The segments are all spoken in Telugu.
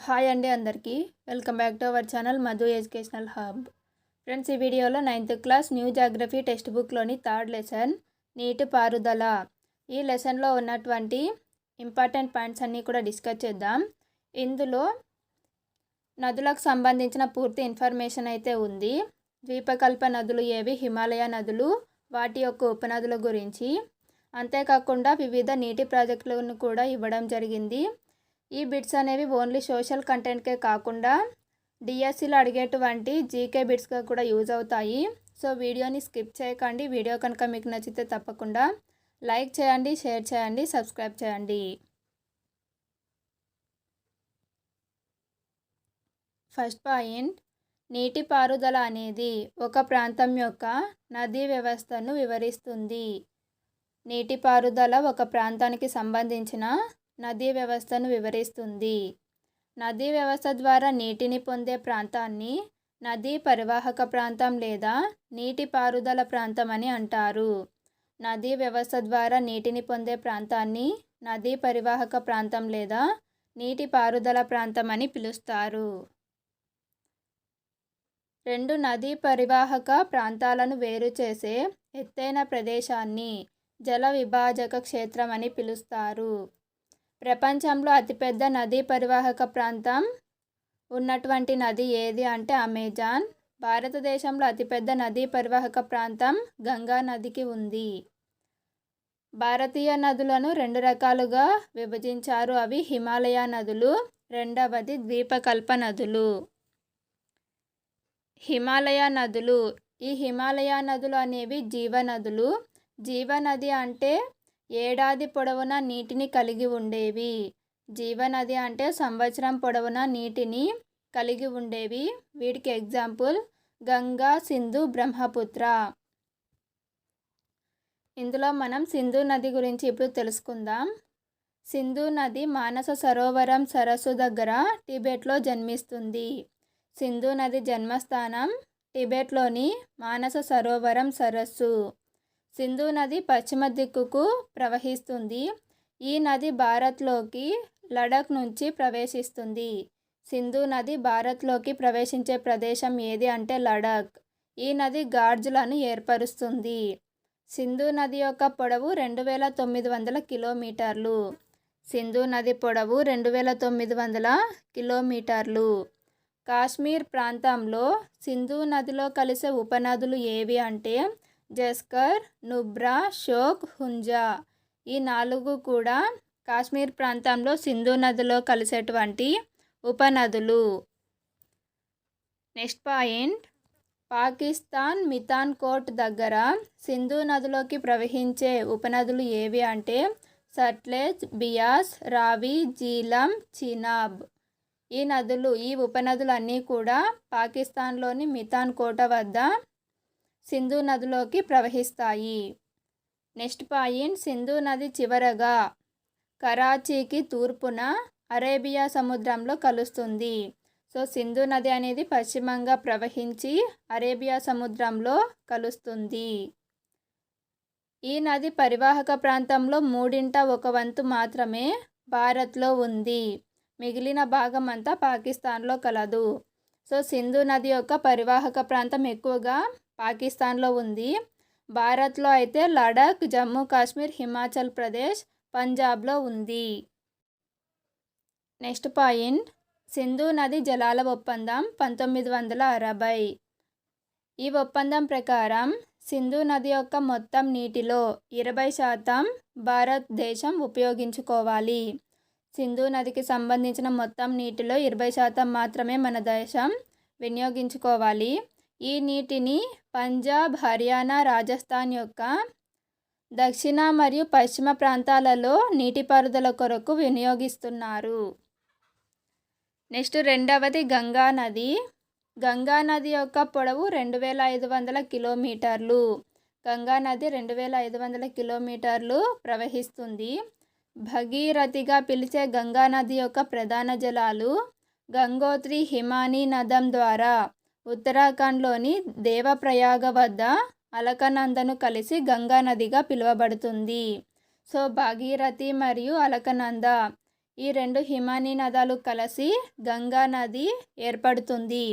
హాయ్ అండి అందరికీ welcome back to our channel Madhu educational hub. Friends, ఈ వీడియోలో 9th class new geography text బుక్లోని థర్డ్ లెసన్ నీటి పారుదల ఈ లెసన్లో ఉన్నటువంటి ఇంపార్టెంట్ పాయింట్స్ అన్నీ కూడా డిస్కస్ చేద్దాం. ఇందులో నదులకు సంబంధించిన పూర్తి ఇన్ఫర్మేషన్ అయితే ఉంది. ద్వీపకల్ప నదులు ఏవి, హిమాలయ నదులు, వాటి యొక్క ఉపనదుల గురించి, అంతేకాకుండా వివిధ నీటి ప్రాజెక్టులను కూడా ఇవ్వడం జరిగింది. ఈ బిట్స్ అనేవి ఓన్లీ సోషల్ కంటెంట్కే కాకుండా డిఎస్సిలో అడిగేటువంటి జీకే బిట్స్గా కూడా యూజ్ అవుతాయి. సో వీడియోని స్కిప్ చేయకండి. వీడియో కనుక మీకు నచ్చితే తప్పకుండా లైక్ చేయండి, షేర్ చేయండి, సబ్స్క్రైబ్ చేయండి. ఫస్ట్ పాయింట్, నీటిపారుదల అనేది ఒక ప్రాంతం యొక్క నదీ వ్యవస్థను వివరిస్తుంది. నీటిపారుదల ఒక ప్రాంతానికి సంబంధించిన నదీ వ్యవస్థను వివరిస్తుంది. నదీ వ్యవస్థ ద్వారా నీటిని పొందే ప్రాంతాన్ని నదీ పరివాహక ప్రాంతం లేదా నీటిపారుదల ప్రాంతం అని అంటారు. నదీ వ్యవస్థ ద్వారా నీటిని పొందే ప్రాంతాన్ని నదీ పరివాహక ప్రాంతం లేదా నీటిపారుదల ప్రాంతం అని పిలుస్తారు. రెండు నదీ పరివాహక ప్రాంతాలను వేరు చేసే ఎత్తైన ప్రదేశాన్ని జల విభాజక క్షేత్రం అని పిలుస్తారు. ప్రపంచంలో అతిపెద్ద నదీ పరివాహక ప్రాంతం ఉన్నటువంటి నది ఏది అంటే అమెజాన్. భారతదేశంలో అతిపెద్ద నదీ పరివాహక ప్రాంతం గంగా నదికి ఉంది. భారతీయ నదులను రెండు రకాలుగా విభజించారు. అవి హిమాలయ నదులు, రెండవది ద్వీపకల్ప నదులు. హిమాలయ నదులు, ఈ హిమాలయ నదులు అనేవి జీవనదులు. జీవనది అంటే ఏడాది పొడవునా నీటిని కలిగి ఉండేవి. జీవనది అంటే సంవత్సరం పొడవునా నీటిని కలిగి ఉండేవి. వీటికి ఎగ్జాంపుల్ గంగా, సింధు, బ్రహ్మపుత్ర. ఇందులో మనం సింధు నది గురించి ఇప్పుడు తెలుసుకుందాం. సింధు నది మానస సరోవరం సరస్సు దగ్గర టిబెట్లో జన్మిస్తుంది. సింధు నది జన్మస్థానం టిబెట్లోని మానస సరోవరం సరస్సు. సింధు నది పశ్చిమ దిక్కుకు ప్రవహిస్తుంది. ఈ నది భారత్లోకి లడఖ్ నుంచి ప్రవేశిస్తుంది. సింధు నది భారత్లోకి ప్రవేశించే ప్రదేశం ఏది అంటే లడఖ్. ఈ నది గార్జులను ఏర్పరుస్తుంది. సింధు నది యొక్క పొడవు 2900 కిలోమీటర్లు. సింధు నది పొడవు 2900 కిలోమీటర్లు. కాశ్మీర్ ప్రాంతంలో సింధు నదిలో కలిసే ఉపనదులు ఏవి అంటే జస్కర్, నుబ్రా, షోక్, హుంజా. ఈ 4 కూడా కాశ్మీర్ ప్రాంతంలో సింధు నదిలో కలిసేటువంటి ఉపనదులు. నెక్స్ట్ పాయింట్, పాకిస్తాన్ మితాన్కోట్ దగ్గర సింధు నదిలోకి ప్రవహించే ఉపనదులు ఏవి అంటే సట్లెజ్, బియాస్, రావి, జీలం, చినాబ్. ఈ ఉపనదులు అన్నీ కూడా పాకిస్తాన్లోని మితాన్కోట వద్ద సింధు నదిలోకి ప్రవహిస్తాయి. నెక్స్ట్ పాయింట్, సింధు నది చివరగా కరాచీకి తూర్పున అరేబియా సముద్రంలో కలుస్తుంది. సో సింధు నది అనేది పశ్చిమంగా ప్రవహించి అరేబియా సముద్రంలో కలుస్తుంది. ఈ నది పరివాహక ప్రాంతంలో 1/3 మాత్రమే భారత్లో ఉంది. మిగిలిన భాగం అంతా పాకిస్తాన్లో కలదు. సో సింధు నది యొక్క పరివాహక ప్రాంతం ఎక్కువగా పాకిస్తాన్లో ఉంది. భారత్లో అయితే లడఖ్, జమ్మూ కాశ్మీర్, హిమాచల్ ప్రదేశ్, పంజాబ్లో ఉంది. నెక్స్ట్ పాయింట్, సింధు నది జలాల ఒప్పందం 1960. ఈ ఒప్పందం ప్రకారం సింధు నది యొక్క మొత్తం నీటిలో 20% భారతదేశం ఉపయోగించుకోవాలి. సింధు నదికి సంబంధించిన మొత్తం నీటిలో 20% మాత్రమే మన దేశం వినియోగించుకోవాలి. ఈ నీటిని పంజాబ్, హర్యానా, రాజస్థాన్ యొక్క దక్షిణ మరియు పశ్చిమ ప్రాంతాలలో నీటిపారుదల కొరకు వినియోగిస్తున్నారు. నెక్స్ట్ రెండవది గంగా నది. గంగా నది యొక్క పొడవు 2500 కిలోమీటర్లు. గంగా నది 2500 కిలోమీటర్లు ప్రవహిస్తుంది. భగీరథిగా పిలిచే గంగా నది యొక్క ప్రధాన జలాలు గంగోత్రి హిమానీ నదం ద్వారా ఉత్తరాఖండ్లోని దేవప్రయాగ వద్ద అలకనందను కలిసి గంగా నదిగా పిలువబడుతుంది. సో భాగీరథి మరియు అలకనంద ఈ రెండు హిమానీ నదాలు కలిసి గంగా నది ఏర్పడుతుంది.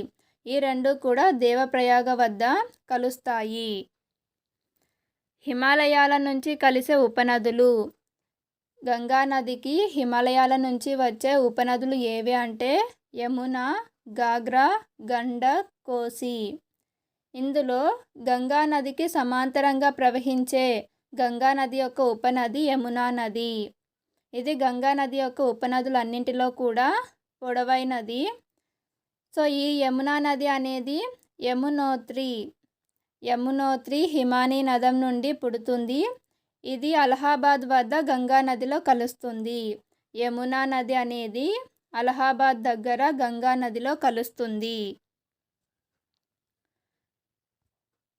ఈ రెండు కూడా దేవప్రయాగ వద్ద కలుస్తాయి. హిమాలయాల నుంచి కలిసే ఉపనదులు. గంగా నదికి హిమాలయాల నుంచి వచ్చే ఉపనదులు ఏవి అంటే యమున, గాగ్రా, గండక్, కోసి. ఇందులో గంగా నదికి సమాంతరంగా ప్రవహించే గంగా నది యొక్క ఉపనది యమునా నది. ఇది గంగా నది యొక్క ఉపనదులన్నింటిలో కూడా పొడవైనది. సో ఈ యమునా నది అనేది యమునోత్రి హిమానీ నదం నుండి పుడుతుంది. ఇది అలహాబాద్ వద్ద గంగా నదిలో కలుస్తుంది. యమునా నది అనేది అలహాబాద్ దగ్గర గంగా నదిలో కలుస్తుంది.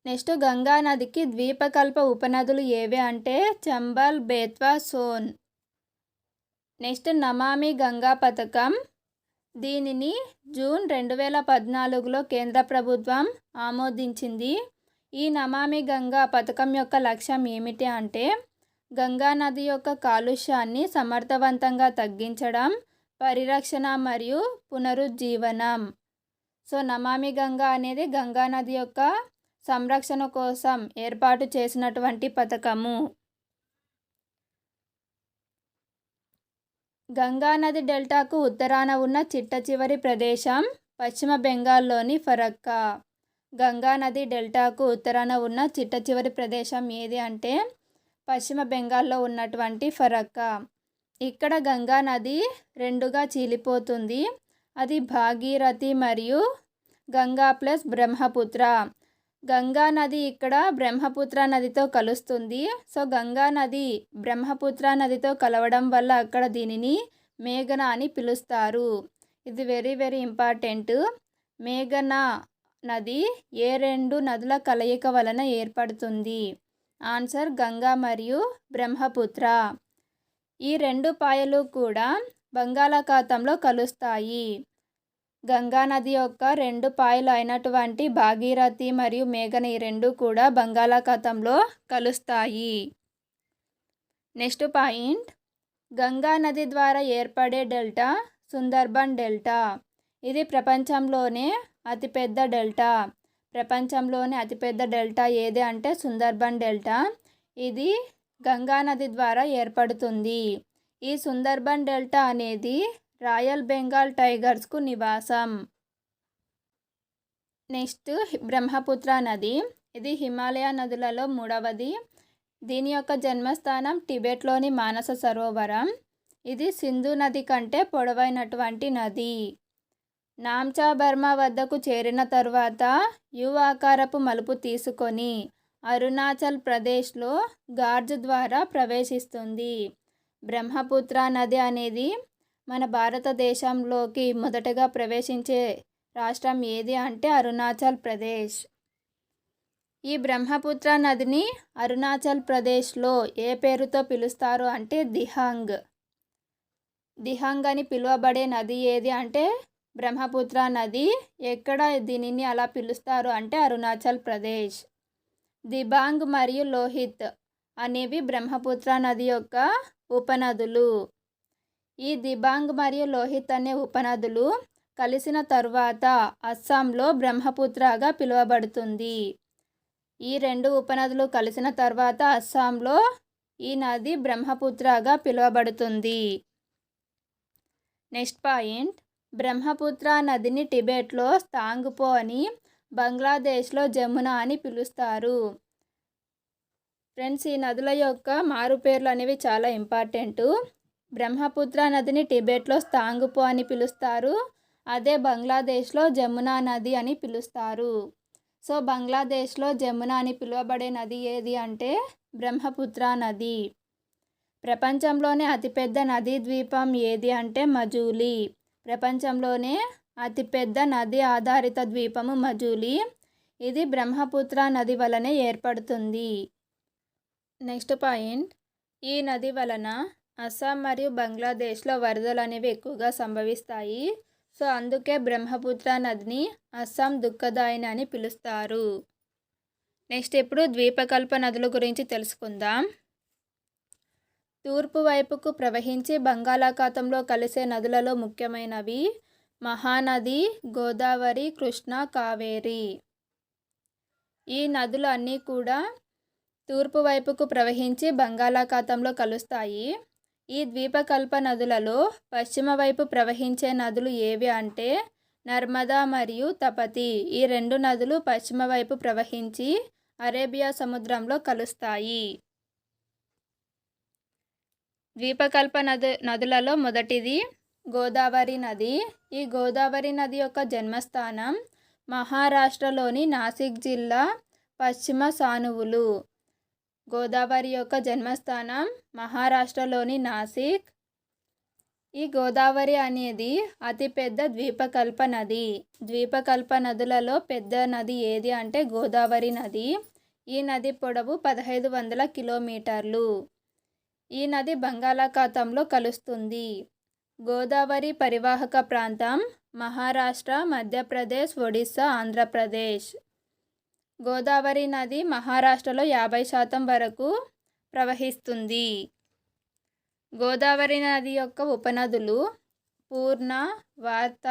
నెక్స్ట్ గంగా నదికి ద్వీపకల్ప ఉపనదులు ఏవి అంటే చంబల్, బేత్వా, సోన్. నెక్స్ట్ నమామి గంగా పథకం. దీనిని జూన్ 2014లో కేంద్ర ప్రభుత్వం ఆమోదించింది. ఈ నమామి గంగా పథకం యొక్క లక్ష్యం ఏమిటి అంటే గంగా నది యొక్క కాలుష్యాన్ని సమర్థవంతంగా తగ్గించడం, పరిరక్షణ మరియు పునరుజ్జీవనం. సో నమామి గంగా అనేది గంగా నది యొక్క సంరక్షణ కోసం ఏర్పాటు చేసినటువంటి పథకము. గంగా నది డెల్టాకు ఉత్తరాన ఉన్న చిట్ట చివరి ప్రదేశం పశ్చిమ బెంగాల్లోని ఫరక్కా. గంగా నది డెల్టాకు ఉత్తరాన ఉన్న చిట్ట చివరి ప్రదేశం ఏది అంటే పశ్చిమ బెంగాల్లో ఉన్నటువంటి ఫరక్కా. ఇక్కడ గంగా నది రెండుగా చీలిపోతుంది. అది భాగీరథి మరియు గంగా ప్లస్ బ్రహ్మపుత్ర. గంగా నది ఇక్కడ బ్రహ్మపుత్ర నదితో కలుస్తుంది. సో గంగా నది బ్రహ్మపుత్ర నదితో కలవడం వల్ల అక్కడ దీనిని మేఘన అని పిలుస్తారు. ఇది వెరీ వెరీ ఇంపార్టెంట్. మేఘన నది ఏ రెండు నదుల కలయిక వలన ఏర్పడుతుంది? ఆన్సర్ గంగా మరియు బ్రహ్మపుత్ర. ఈ రెండు పాయలు కూడా బంగాళాఖాతంలో కలుస్తాయి. గంగా నది యొక్క రెండు పాయలు అయినటువంటి భాగీరథి మరియు మేఘన ఈ రెండు కూడా బంగాళాఖాతంలో కలుస్తాయి. నెక్స్ట్ పాయింట్, గంగా నది ద్వారా ఏర్పడే డెల్టా సుందర్బన్ డెల్టా. ఇది ప్రపంచంలోనే అతిపెద్ద డెల్టా. ప్రపంచంలోనే అతిపెద్ద డెల్టా ఏది అంటే సుందర్బన్ డెల్టా. ఇది గంగా నది ద్వారా ఏర్పడుతుంది. ఈ సుందర్బన్ డెల్టా అనేది రాయల్ బెంగాల్ టైగర్స్కు నివాసం. నెక్స్ట్ బ్రహ్మపుత్ర నది. ఇది హిమాలయ నదులలో మూడవది. దీని యొక్క జన్మస్థానం టిబెట్లోని మానస సరోవరం. ఇది సింధు నది కంటే పొడవైనటువంటి నది. నామ్చా బర్మా వద్దకు చేరిన తరువాత యు ఆకారపు మలుపు తీసుకొని అరుణాచల్ ప్రదేశ్లో గార్జ్ ద్వారా ప్రవేశిస్తుంది. బ్రహ్మపుత్ర నది అనేది మన భారతదేశంలోకి మొదటగా ప్రవేశించే రాష్ట్రం ఏది అంటే అరుణాచల్ ప్రదేశ్. ఈ బ్రహ్మపుత్ర నదిని అరుణాచల్ ప్రదేశ్లో ఏ పేరుతో పిలుస్తారు అంటే దిహాంగ్. దిహాంగ్ అని పిలువబడే నది ఏది అంటే బ్రహ్మపుత్ర నది. ఎక్కడ దీనిని అలా పిలుస్తారు అంటే అరుణాచల్ ప్రదేశ్. దిబాంగ్ మరియు లోహిత్ అనేవి బ్రహ్మపుత్ర నది యొక్క ఉపనదులు. ఈ దిబాంగ్ మరియు లోహిత్ అనే ఉపనదులు కలిసిన తరువాత అస్సాంలో బ్రహ్మపుత్రగా పిలువబడుతుంది. ఈ రెండు ఉపనదులు కలిసిన తర్వాత అస్సాంలో ఈ నది బ్రహ్మపుత్రగా పిలువబడుతుంది. నెక్స్ట్ పాయింట్, బ్రహ్మపుత్ర నదిని టిబెట్లో స్తాంగ్పో అని, బంగ్లాదేశ్లో జమున అని పిలుస్తారు. ఫ్రెండ్స్, ఈ నదుల యొక్క మారుపేర్లు అనేవి చాలా ఇంపార్టెంటు. బ్రహ్మపుత్ర నదిని టిబెట్లో స్తాంగ్పో అని పిలుస్తారు. అదే బంగ్లాదేశ్లో జమునా నది అని పిలుస్తారు. సో బంగ్లాదేశ్లో జమున అని పిలువబడే నది ఏది అంటే బ్రహ్మపుత్ర నది. ప్రపంచంలోనే అతిపెద్ద నదీ ద్వీపం ఏది అంటే మజూలీ. ప్రపంచంలోనే అతిపెద్ద నది ఆధారిత ద్వీపము మజూలీ. ఇది బ్రహ్మపుత్ర నది వలనే ఏర్పడుతుంది. నెక్స్ట్ పాయింట్, ఈ నది వలన అస్సాం మరియు బంగ్లాదేశ్లో వరదలు అనేవి ఎక్కువగా సంభవిస్తాయి. సో అందుకే బ్రహ్మపుత్ర నదిని అస్సాం దుఃఖదాయిని అని పిలుస్తారు. నెక్స్ట్ ఇప్పుడు ద్వీపకల్ప నదుల గురించి తెలుసుకుందాం. తూర్పు వైపుకు ప్రవహించి బంగాళాఖాతంలో కలిసే నదులలో ముఖ్యమైనవి మహానది, గోదావరి, కృష్ణ, కావేరి. ఈ నదులు అన్నీ కూడా తూర్పు వైపుకు ప్రవహించి బంగాళాఖాతంలో కలుస్తాయి. ఈ ద్వీపకల్ప నదులలో పశ్చిమ వైపు ప్రవహించే నదులు ఏవి అంటే నర్మదా మరియు తపతి. ఈ రెండు నదులు పశ్చిమ వైపు ప్రవహించి అరేబియా సముద్రంలో కలుస్తాయి. ద్వీపకల్ప నదులలో మొదటిది గోదావరి నది. ఈ గోదావరి నది యొక్క జన్మస్థానం మహారాష్ట్రలోని నాసిక్ జిల్లా పశ్చిమ సానువులు. గోదావరి యొక్క జన్మస్థానం మహారాష్ట్రలోని నాసిక్. ఈ గోదావరి అనేది అతిపెద్ద ద్వీపకల్ప నది. ద్వీపకల్ప నదులలో పెద్ద నది ఏది అంటే గోదావరి నది. ఈ నది పొడవు 1500 కిలోమీటర్లు. ఈ నది బంగాళాఖాతంలో కలుస్తుంది. గోదావరి పరివాహక ప్రాంతం మహారాష్ట్ర, మధ్యప్రదేశ్, ఒడిస్సా, ఆంధ్రప్రదేశ్. గోదావరి నది మహారాష్ట్రలో 50% వరకు ప్రవహిస్తుంది. గోదావరి నది యొక్క ఉపనదులు పూర్ణ, వార్త,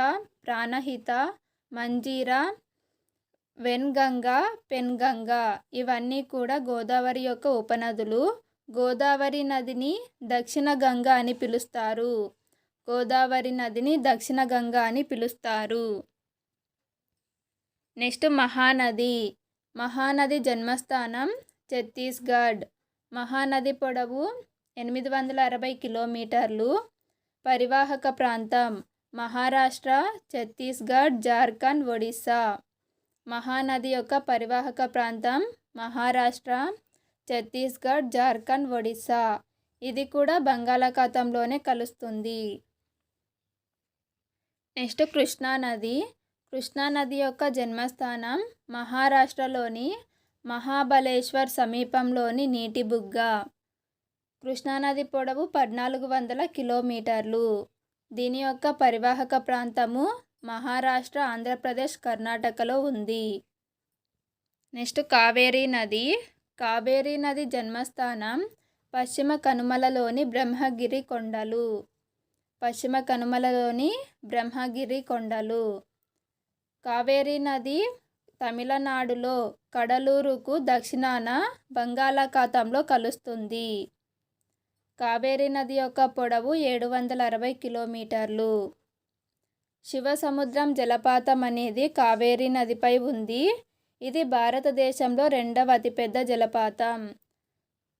ప్రాణహిత, మంజీరా, వెన్గంగా, పెన్గంగా ఇవన్నీ కూడా గోదావరి యొక్క ఉపనదులు. గోదావరి నదిని దక్షిణ గంగా అని పిలుస్తారు. గోదావరి నదిని దక్షిణ గంగా అని పిలుస్తారు. నెక్స్ట్ మహానది. మహానది జన్మస్థానం ఛత్తీస్గఢ్. మహానది పొడవు 860 కిలోమీటర్లు. పరివాహక ప్రాంతం మహారాష్ట్ర, ఛత్తీస్గఢ్, జార్ఖండ్, ఒడిస్సా. మహానది యొక్క పరివాహక ప్రాంతం మహారాష్ట్ర, ఛత్తీస్గఢ్, జార్ఖండ్, ఒడిస్సా. ఇది కూడా బంగాళాఖాతంలోనే కలుస్తుంది. నెక్స్ట్ కృష్ణానది. కృష్ణానది యొక్క జన్మస్థానం మహారాష్ట్రలోని మహాబలేశ్వర్ సమీపంలోని నీటి బుగ్గ. కృష్ణానది పొడవు 1400 కిలోమీటర్లు. దీని యొక్క పరివాహక ప్రాంతము మహారాష్ట్ర, ఆంధ్రప్రదేశ్, కర్ణాటకలో ఉంది. నెక్స్ట్ కావేరీ నది. కావేరీ నది జన్మస్థానం పశ్చిమ కనుమలలోని బ్రహ్మగిరి కొండలు. పశ్చిమ కనుమలలోని బ్రహ్మగిరి కొండలు. కావేరీ నది తమిళనాడులో కడలూరుకు దక్షిణాన బంగాళాఖాతంలో కలుస్తుంది. కావేరీ నది యొక్క పొడవు 760 కిలోమీటర్లు. శివసముద్రం జలపాతం అనేది కావేరీ నదిపై ఉంది. ఇది భారతదేశంలో రెండవ అతిపెద్ద జలపాతం.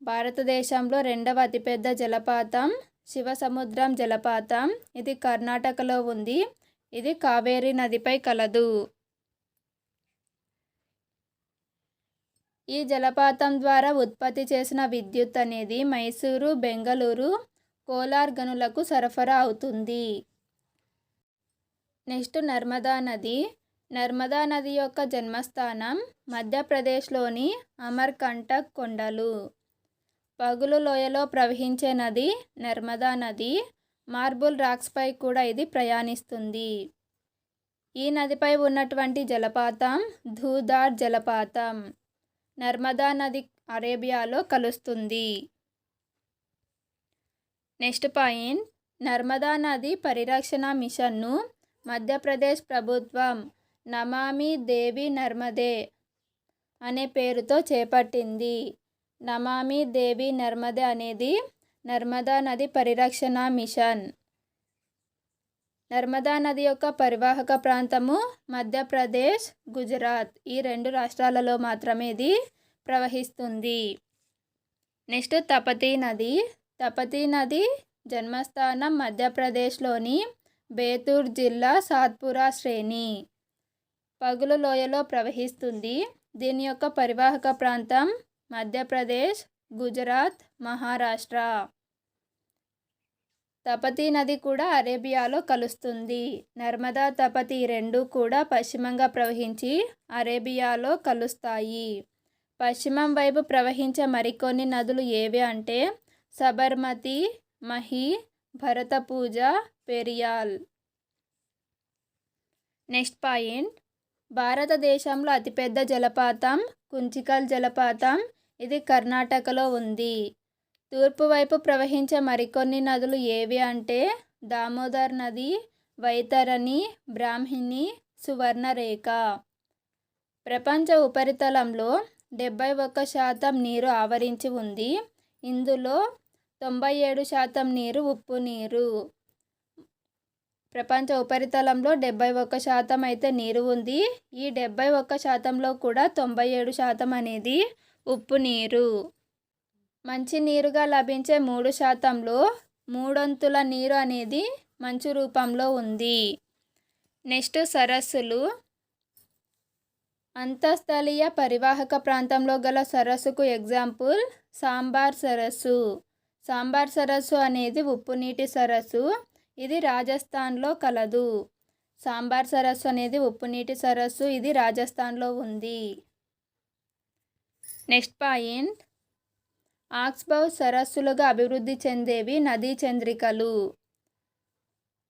భారతదేశంలో రెండవ అతిపెద్ద జలపాతం శివసముద్రం జలపాతం. ఇది కర్ణాటకలో ఉంది. ఇది కావేరీ నదిపై కలదు. ఈ జలపాతం ద్వారా ఉత్పత్తి చేసిన విద్యుత్ అనేది మైసూరు, బెంగళూరు, కోలార్ గనులకు సరఫరా అవుతుంది. నెక్స్ట్ నర్మదా నది. నర్మదా నది యొక్క జన్మస్థానం మధ్యప్రదేశ్లోని అమర్కంటక్ కొండలు. పగులు లోయలో ప్రవహించే నది నర్మదా నది. మార్బుల్ రాక్స్పై కూడా ఇది ప్రయాణిస్తుంది. ఈ నదిపై ఉన్నటువంటి జలపాతం ధూధార్ జలపాతం. నర్మదా నది అరేబియాలో కలుస్తుంది. నెక్స్ట్ పాయింట్, నర్మదా నది పరిరక్షణ మిషన్ను మధ్యప్రదేశ్ ప్రభుత్వం నమామి దేవి నర్మదే అనే పేరుతో చేపట్టింది. నమామి దేవి నర్మదే అనేది నర్మదా నది పరిరక్షణ మిషన్. నర్మదా నది యొక్క పరివాహక ప్రాంతము మధ్యప్రదేశ్, గుజరాత్. ఈ రెండు రాష్ట్రాలలో మాత్రమే ఇది ప్రవహిస్తుంది. నెక్స్ట్ తపతీ నది. తపతీ నది జన్మస్థానం మధ్యప్రదేశ్లోని బేతూర్ జిల్లా సాత్పురా శ్రేణి. పగులు లోయలో ప్రవహిస్తుంది. దీని యొక్క పరివాహక ప్రాంతం మధ్యప్రదేశ్, గుజరాత్, మహారాష్ట్ర. తపతీ నది కూడా అరేబియాలో కలుస్తుంది. నర్మదా, తపతీ రెండు కూడా పశ్చిమంగా ప్రవహించి అరేబియాలో కలుస్తాయి. పశ్చిమం వైపు ప్రవహించే మరికొన్ని నదులు ఏవి అంటే సబర్మతి, మహి, భరతపూజ, పెరియాల్. నెక్స్ట్ పాయింట్, భారతదేశంలో అతిపెద్ద జలపాతం కుంచికల్ జలపాతం. ఇది కర్ణాటకలో ఉంది. తూర్పు వైపు ప్రవహించే మరికొన్ని నదులు ఏవి అంటే దామోదర్ నది, వైతరణి, బ్రాహ్మణి, సువర్ణరేఖ. ప్రపంచ ఉపరితలంలో 71% నీరు ఆవరించి ఉంది. ఇందులో 97% నీరు ఉప్పు నీరు. ప్రపంచ ఉపరితలంలో 71% అయితే నీరు ఉంది. ఈ 71%లో కూడా 97% అనేది ఉప్పు నీరు. మంచి నీరుగా లభించే 3%లో 3/3 నీరు అనేది మంచు రూపంలో ఉంది. నెక్స్ట్ సరస్సులు. అంతఃస్థలీయ పరివాహక ప్రాంతంలో గల సరస్సుకు ఎగ్జాంపుల్ సాంబార్ సరస్సు. సాంబార్ సరస్సు అనేది ఉప్పు నీటి సరస్సు. ఇది రాజస్థాన్లో కలదు. సాంబార్ సరస్సు అనేది ఉప్పు నీటి సరస్సు. ఇది రాజస్థాన్లో ఉంది. నెక్స్ట్ పాయింట్, ఆక్స్బౌ సరస్సులుగా అభివృద్ధి చెందేవి నదీ చంద్రికలు.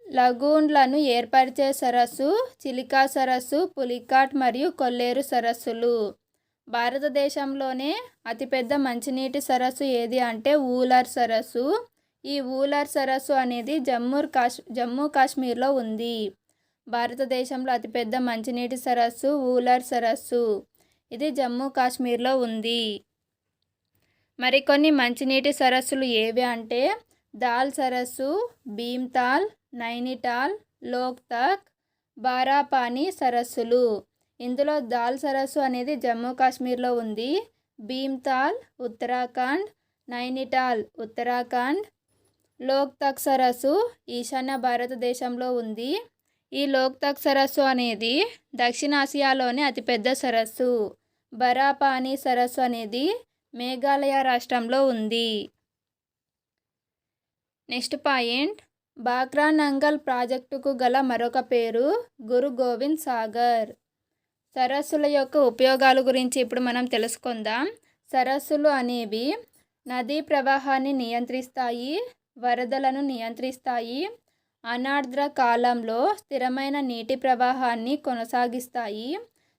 లగూన్లను ఏర్పరిచే సరస్సు చిలికా సరస్సు, పులికాట్ మరియు కొల్లేరు సరస్సులు. భారతదేశంలోనే అతిపెద్ద మంచినీటి సరస్సు ఏది అంటే ఊలర్ సరస్సు. ఈ ఊలర్ సరస్సు అనేది జమ్మూ కాశ్మీర్లో ఉంది. భారతదేశంలో అతిపెద్ద మంచినీటి సరస్సు ఊలర్ సరస్సు. ఇది జమ్మూ కాశ్మీర్లో ఉంది. మరికొన్ని మంచినీటి సరస్సులు ఏవి అంటే దాల్ సరస్సు, భీమ్తాల్, నైనిటాల్, లోక్తక్, బారాపానీ సరస్సులు. ఇందులో దాల్ సరస్సు అనేది జమ్మూ కాశ్మీర్లో ఉంది. భీమ్తాల్ ఉత్తరాఖండ్, నైనిటాల్ ఉత్తరాఖండ్, లోక్తక్ సరస్సు ఈశాన్య భారతదేశంలో ఉంది. ఈ లోక్తక్ సరస్సు అనేది దక్షిణాసియాలోని అతిపెద్ద సరస్సు. బరాపానీ సరస్సు అనేది మేఘాలయ రాష్ట్రంలో ఉంది. నెక్స్ట్ పాయింట్, బాక్రా నంగల్ ప్రాజెక్టుకు గల మరొక పేరు గురు గోవింద్ సాగర్. సరస్సుల యొక్క ఉపయోగాల గురించి ఇప్పుడు మనం తెలుసుకుందాం. సరస్సులు అనేవి నదీ ప్రవాహాన్ని నియంత్రిస్తాయి, వరదలను నియంత్రిస్తాయి, అనార్ద్ర కాలంలో స్థిరమైన నీటి ప్రవాహాన్ని కొనసాగిస్తాయి,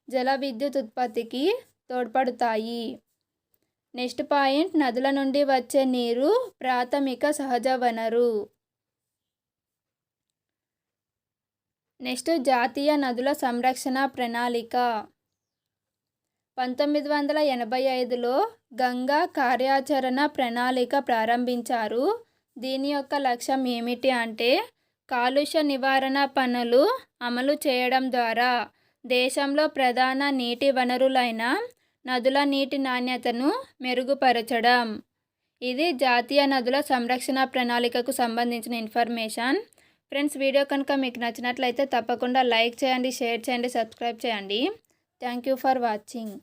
జల విద్యుత్ ఉత్పత్తికి తోడ్పడతాయి. నెక్స్ట్ పాయింట్, నదుల నుండి వచ్చే నీరు ప్రాథమిక సహజ వనరు. నెక్స్ట్ జాతీయ నదుల సంరక్షణ ప్రణాళిక. 1985లో గంగా కార్యాచరణ ప్రణాళిక ప్రారంభించారు. దీని యొక్క లక్ష్యం ఏమిటి అంటే కాలుష్య నివారణ పనులు అమలు చేయడం ద్వారా దేశంలో ప్రధాన నీటి వనరులైన నదుల నీటి నాణ్యతను మెరుగుపరచడం. ఇది జాతీయ నదుల సంరక్షణ ప్రణాళికకు సంబంధించిన ఇన్ఫర్మేషన్. ఫ్రెండ్స్, వీడియో కనుక మీకు నచ్చినట్లయితే తప్పకుండా లైక్ చేయండి, షేర్ చేయండి, సబ్స్క్రైబ్ చేయండి. Thank you for watching.